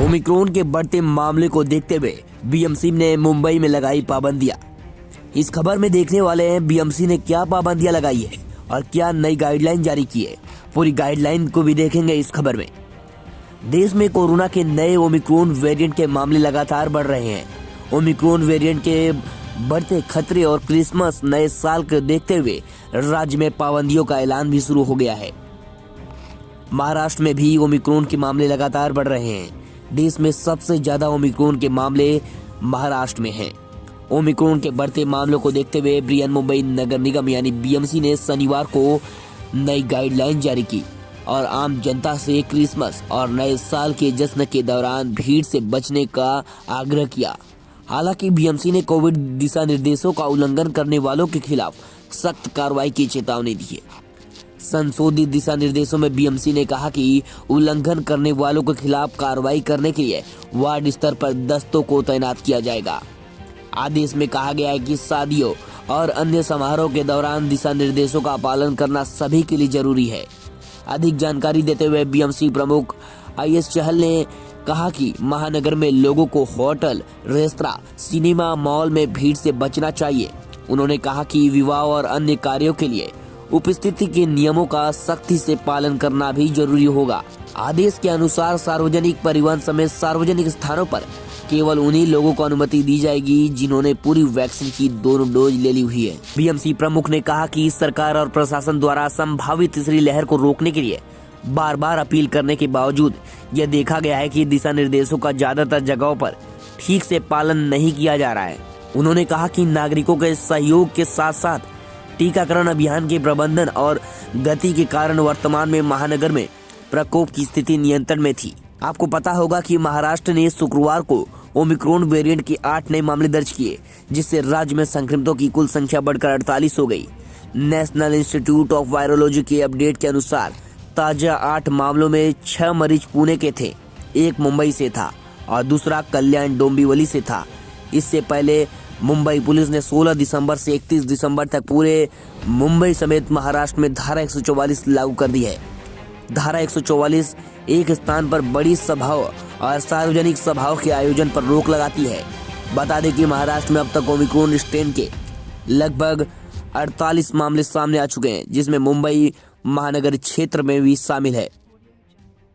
Omicron के बढ़ते मामले को देखते हुए बीएमसी ने मुंबई में लगाई पाबंदियां। इस खबर में देखने वाले हैं बीएमसी ने क्या पाबंदियां लगाई है और क्या नई गाइडलाइन जारी की है। पूरी गाइडलाइन को भी देखेंगे इस खबर में। देश में कोरोना के नए ओमिक्रॉन वेरिएंट के मामले लगातार बढ़ रहे हैं। ओमिक्रॉन वेरिएंट के बढ़ते खतरे और क्रिसमस नए साल को देखते हुए राज्य में पाबंदियों का ऐलान भी शुरू हो गया है। महाराष्ट्र में भी ओमिक्रॉन के मामले लगातार बढ़ रहे हैं। देश में सबसे ज्यादा ओमिक्रॉन के मामले महाराष्ट्र में हैं। ओमिक्रॉन के बढ़ते मामलों को देखते हुए बृहन्मुंबई नगर निगम यानी बीएमसी ने शनिवार को नई गाइडलाइन जारी की और आम जनता से क्रिसमस और नए साल के जश्न के दौरान भीड़ से बचने का आग्रह किया। हालांकि बीएमसी ने कोविड दिशा निर्देशों का उल्लंघन करने वालों के खिलाफ सख्त कार्रवाई की चेतावनी दी है। संशोधित दिशा निर्देशों में बीएमसी ने कहा कि उल्लंघन करने वालों के खिलाफ कार्रवाई करने के लिए वार्ड स्तर पर दस्तों को तैनात किया जाएगा। आदेश में कहा गया है कि शादियों और अन्य समारोह के दौरान दिशा निर्देशों का पालन करना सभी के लिए जरूरी है। अधिक जानकारी देते हुए बीएमसी प्रमुख आईएस चहल ने कहा कि महानगर में लोगों को होटल, रेस्तरां, सिनेमा, मॉल में भीड़ से बचना चाहिए। उन्होंने कहा कि विवाह और अन्य कार्यों के लिए उपस्थिति के नियमों का सख्ती से पालन करना भी जरूरी होगा। आदेश के अनुसार सार्वजनिक परिवहन समेत सार्वजनिक स्थानों पर केवल उन्हीं लोगों को अनुमति दी जाएगी जिन्होंने पूरी वैक्सीन की दोनों डोज ले ली हुई है। बीएमसी प्रमुख ने कहा कि सरकार और प्रशासन द्वारा संभावित तीसरी लहर को रोकने के लिए बार बार अपील करने के बावजूद यह देखा गया है कि दिशा निर्देशों का ज्यादातर जगहों पर ठीक से पालन नहीं किया जा रहा है। उन्होंने कहा कि नागरिकों के सहयोग के साथ साथ टीकाकरण अभियान के प्रबंधन और गति के कारण वर्तमान में महानगर में प्रकोप की स्थिति नियंत्रण में थी। आपको पता होगा कि महाराष्ट्र ने शुक्रवार को ओमिक्रॉन वेरिएंट के 8 नए मामले दर्ज किए, जिससे राज्य में संक्रमितों की कुल संख्या बढ़कर 48 हो गई। नेशनल इंस्टीट्यूट ऑफ वायरोलॉजी के अपडेट के अनुसार ताजा 8 मामलों में 6 मरीज पुणे के थे, 1 मुंबई से था और दूसरा कल्याण डोंबिवली से था। इससे पहले मुंबई पुलिस ने 16 दिसंबर से 31 दिसंबर तक पूरे मुंबई समेत महाराष्ट्र में धारा 144 लागू कर दी है। धारा 144 एक स्थान पर बड़ी सभाओं और सार्वजनिक सभाओं के आयोजन पर रोक लगाती है। बता दें कि महाराष्ट्र में अब तक ओमिक्रॉन स्ट्रेन के लगभग 48 मामले सामने आ चुके हैं, जिसमें मुंबई महानगर क्षेत्र में भी शामिल है।